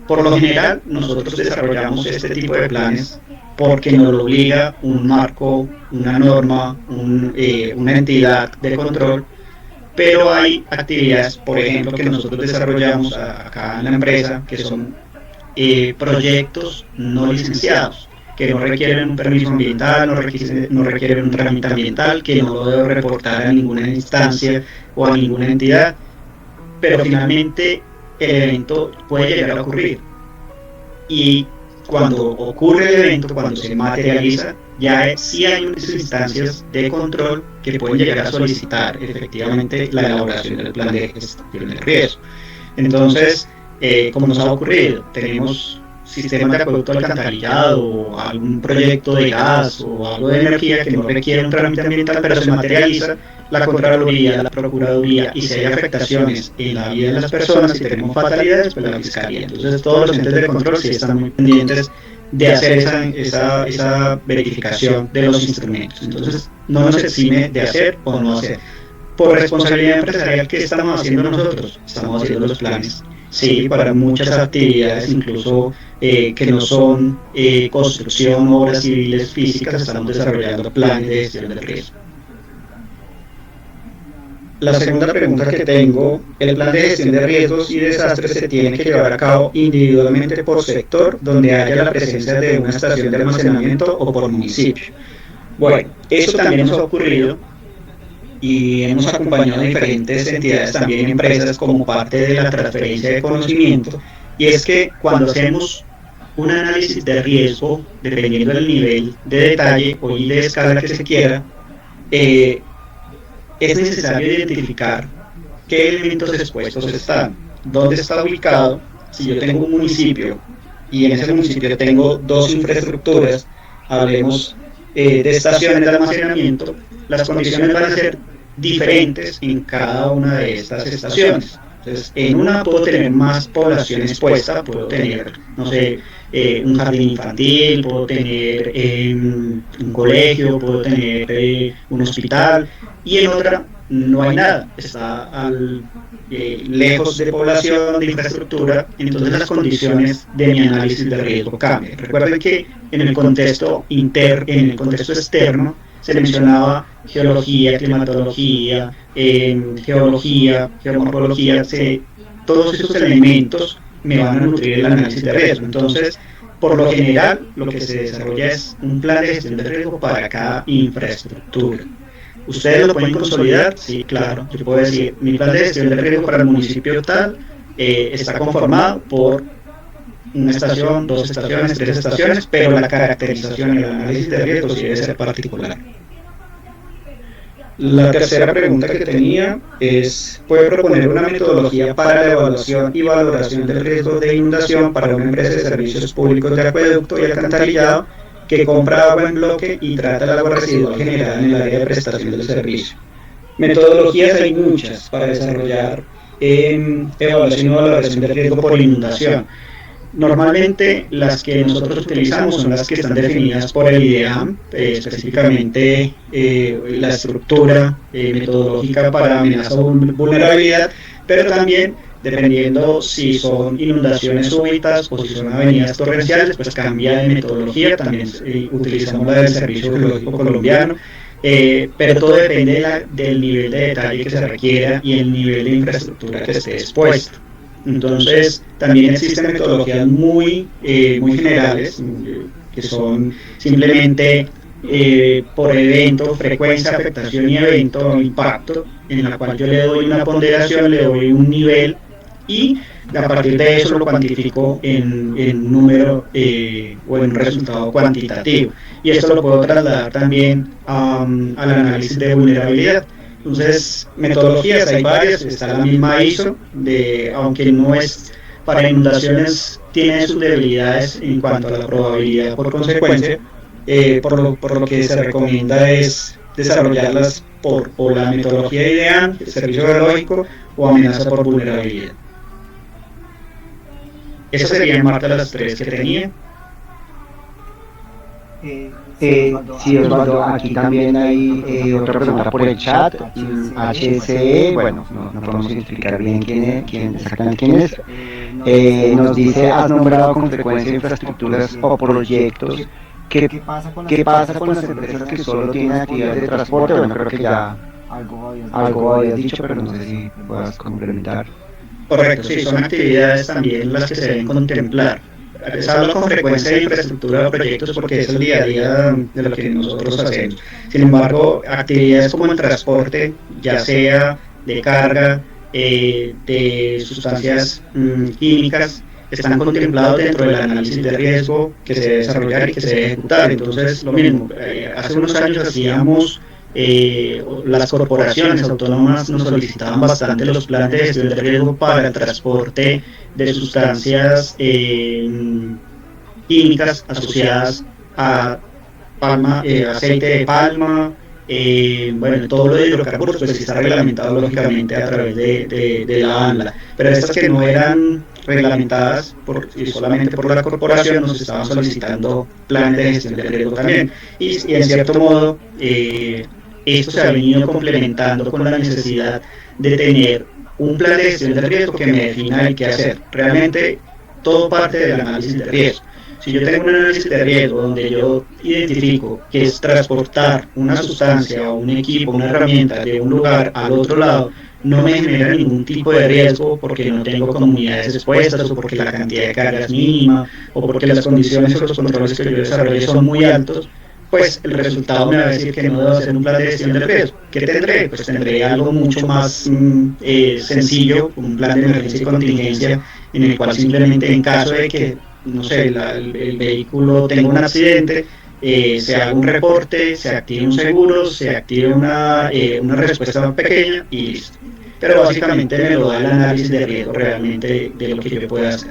por lo general nosotros desarrollamos este tipo de planes porque nos lo obliga un marco, una norma, una entidad de control, pero hay actividades, por ejemplo, que nosotros desarrollamos acá en la empresa, que son proyectos no licenciados, que no requieren un permiso ambiental, no requieren un trámite ambiental, que no lo debo reportar a ninguna instancia o a ninguna entidad, pero finalmente el evento puede llegar a ocurrir. Y cuando ocurre el evento, cuando se materializa, ya sí hay unas instancias de control que pueden llegar a solicitar efectivamente la elaboración del plan de gestión del riesgo. Entonces, como nos ha ocurrido, tenemos sistemas de acueducto alcantarillado o algún proyecto de gas o algo de energía que no requiere un trámite ambiental, pero se materializa, la Contraloría, la Procuraduría, y si hay afectaciones en la vida de las personas, si tenemos fatalidades, pues la Fiscalía. Entonces todos los entes de control sí están muy pendientes de hacer esa verificación de los instrumentos. Entonces no nos exime de hacer o no hacer. Por responsabilidad empresarial, ¿qué estamos haciendo nosotros? Estamos haciendo los planes. Sí, para muchas actividades, incluso que no son construcción, obras civiles físicas, estamos desarrollando planes de gestión del riesgo. La segunda pregunta que tengo, el plan de gestión de riesgos y desastres se tiene que llevar a cabo individualmente por sector, donde haya la presencia de una estación de almacenamiento o por municipio. Bueno, eso también nos ha ocurrido y hemos acompañado a diferentes entidades, también empresas, como parte de la transferencia de conocimiento, y es que cuando hacemos un análisis de riesgo, dependiendo del nivel de detalle o de escala que se quiera, es necesario identificar qué elementos expuestos están, dónde está ubicado. Si yo tengo un municipio y en ese municipio tengo dos infraestructuras, hablemos de estaciones de almacenamiento, las condiciones van a ser diferentes en cada una de estas estaciones. Entonces, en una puedo tener más población expuesta, puedo tener, no sé, un jardín infantil, puedo tener un colegio, puedo tener un hospital, y en otra no hay nada, está lejos de población, de infraestructura. Entonces las condiciones de mi análisis de riesgo cambian. Recuerden que en el contexto externo se mencionaba geología, climatología, geología, geomorfología, todos esos elementos me van a nutrir el análisis de riesgo. Entonces, por lo general, lo que se desarrolla es un plan de gestión de riesgo para cada infraestructura. ¿Ustedes lo pueden consolidar? Sí, claro. Yo puedo decir, mi plan de gestión de riesgo para el municipio tal está conformado por una estación, dos estaciones, tres estaciones, pero la caracterización y el análisis de riesgo sí debe ser particular. La tercera pregunta que tenía es, ¿puede proponer una metodología para la evaluación y valoración del riesgo de inundación para una empresa de servicios públicos de acueducto y alcantarillado que compra agua en bloque y trata el agua residual generada en el área de prestación del servicio? Metodologías hay muchas para desarrollar evaluación y valoración del riesgo por inundación. Normalmente las que nosotros utilizamos son las que están definidas por el IDEAM, específicamente la estructura metodológica para amenaza o vulnerabilidad, pero también dependiendo si son inundaciones súbitas o si son avenidas torrenciales, pues cambia de metodología. También utilizamos la del Servicio Geológico Colombiano, pero todo depende del nivel de detalle que se requiera y el nivel de infraestructura que esté expuesto. Entonces, también existen metodologías muy generales, que son simplemente por evento, frecuencia, afectación y evento o impacto, en la cual yo le doy una ponderación, le doy un nivel y a partir de eso lo cuantifico en número o en un resultado cuantitativo. Y esto lo puedo trasladar también al análisis de vulnerabilidad. Entonces, metodologías hay varias, está la misma ISO, aunque no es para inundaciones, tiene sus debilidades en cuanto a la probabilidad por consecuencia, por lo que se recomienda es desarrollarlas por la metodología IDEAM, servicio geológico o amenaza por vulnerabilidad. Esas serían, Marta, las tres que tenía. Sí, Osvaldo, aquí también hay otra pregunta por el chat. HSE, bueno, no podemos identificar bien exactamente quién es. Nos dice, has nombrado con frecuencia infraestructuras o proyectos. ¿Qué pasa con las empresas que solo tienen actividades de transporte? Bueno, creo que ya algo habías dicho, pero no sé si puedas complementar. Correcto, sí, son actividades también las que se deben contemplar. Se habla con frecuencia de infraestructura o proyectos porque es el día a día de lo que nosotros hacemos. Sin embargo, actividades como el transporte, ya sea de carga, de sustancias químicas, están contemplados dentro del análisis de riesgo que se debe desarrollar y que se debe ejecutar. Entonces, lo mismo, hace unos años hacíamos, las corporaciones autónomas nos solicitaban bastante los planes de gestión de riesgo para el transporte de sustancias químicas asociadas a palma, aceite de palma, bueno, todo lo de hidrocarburos, pues está reglamentado lógicamente a través de la ANLA, pero estas que no eran reglamentadas solamente por la corporación nos estaban solicitando planes de gestión de riesgo también, y en cierto modo esto se ha venido complementando con la necesidad de tener un plan de gestión de riesgo que me defina el qué hacer. Realmente todo parte del análisis de riesgo. Si yo tengo un análisis de riesgo donde yo identifico que es transportar una sustancia o un equipo, una herramienta de un lugar al otro lado, no me genera ningún tipo de riesgo porque no tengo comunidades expuestas o porque la cantidad de carga es mínima o porque las condiciones o los controles que yo desarrolle son muy altos, pues el resultado me va a decir que no debo hacer un plan de gestión del riesgo. ¿Qué tendré? Pues tendré algo mucho más sencillo, un plan de emergencia y contingencia, en el cual simplemente en caso de que, no sé, el vehículo tenga un accidente, se haga un reporte, se active un seguro, se active una respuesta pequeña y listo. Pero básicamente me lo da el análisis de riesgo realmente de lo que yo pueda hacer.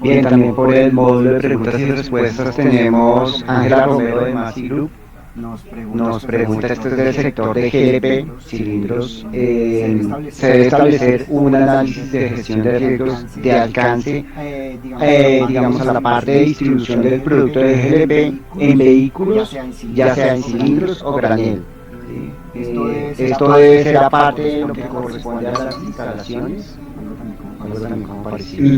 Bien, también por el módulo de preguntas y respuestas tenemos Ángela Romero de Masi Group. Nos pregunta, esto es del sector de GLP, cilindros, se debe establecer un análisis de gestión de riesgos de alcance, digamos, a la parte de distribución del producto de GLP en vehículos, ya sea en cilindros o granel. Esto debe ser aparte de lo que corresponde a las instalaciones.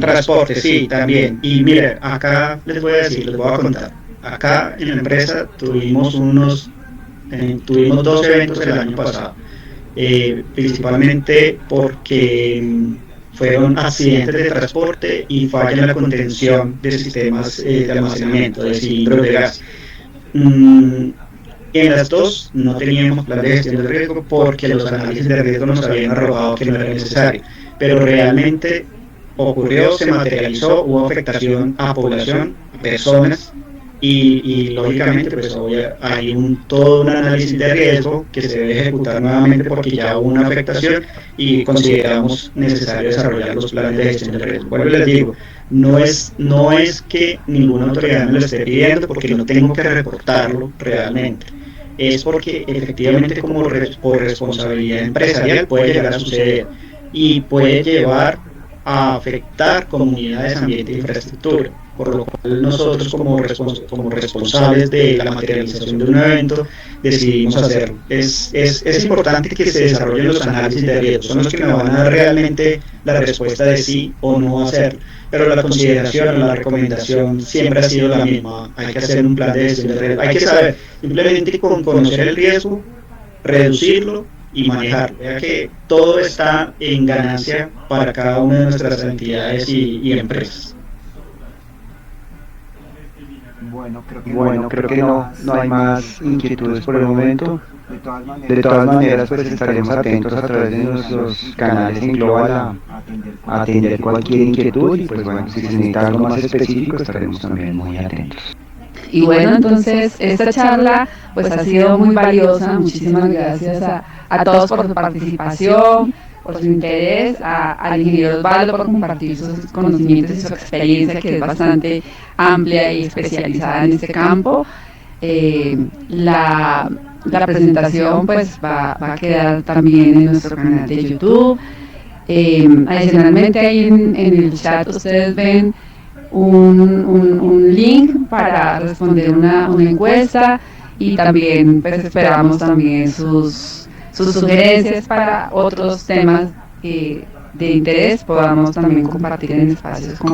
Transporte, sí, también. Y mire, acá les voy a contar. Acá en la empresa tuvimos dos eventos el año pasado, principalmente porque fueron accidentes de transporte y falla en la contención de sistemas de almacenamiento de cilindros de gas. En las dos no teníamos plan de gestión de riesgo porque los análisis de riesgo nos habían arrojado que no era necesario, pero realmente ocurrió, se materializó, hubo afectación a población, a personas, y lógicamente pues hay todo un análisis de riesgo que se debe ejecutar nuevamente porque ya hubo una afectación y consideramos necesario desarrollar los planes de gestión de riesgo. Vuelvo y les digo, no es que ninguna autoridad me lo esté pidiendo porque no tengo que reportarlo realmente, es porque efectivamente por responsabilidad empresarial puede llegar a suceder y puede llevar a afectar comunidades, ambiente e infraestructura, por lo cual nosotros como responsables de la materialización de un evento decidimos hacerlo. Es importante que se desarrollen los análisis de riesgo, son los que me van a dar realmente la respuesta de sí o no hacerlo, pero la consideración, la recomendación siempre ha sido la misma, hay que hacer un plan de gestión de riesgo, hay que saber, simplemente con conocer el riesgo, reducirlo y manejarlo. Vea que todo está en ganancia para cada una de nuestras entidades y empresas. Bueno, creo que no hay más inquietudes por el momento. De todas maneras, pues estaremos atentos a través de nuestros canales en Global a atender cualquier inquietud y pues bueno, si se necesita algo más específico estaremos también muy atentos. Y bueno, entonces esta charla pues ha sido muy valiosa. Muchísimas gracias a todos por su participación, por su interés, al ingeniero Osvaldo por compartir sus conocimientos y su experiencia, que es bastante amplia y especializada en este campo. La presentación pues va a quedar también en nuestro canal de YouTube. Adicionalmente ahí en el chat ustedes ven un link para responder una encuesta, y también pues esperamos también sus sugerencias para otros temas de interés podamos también compartir en espacios como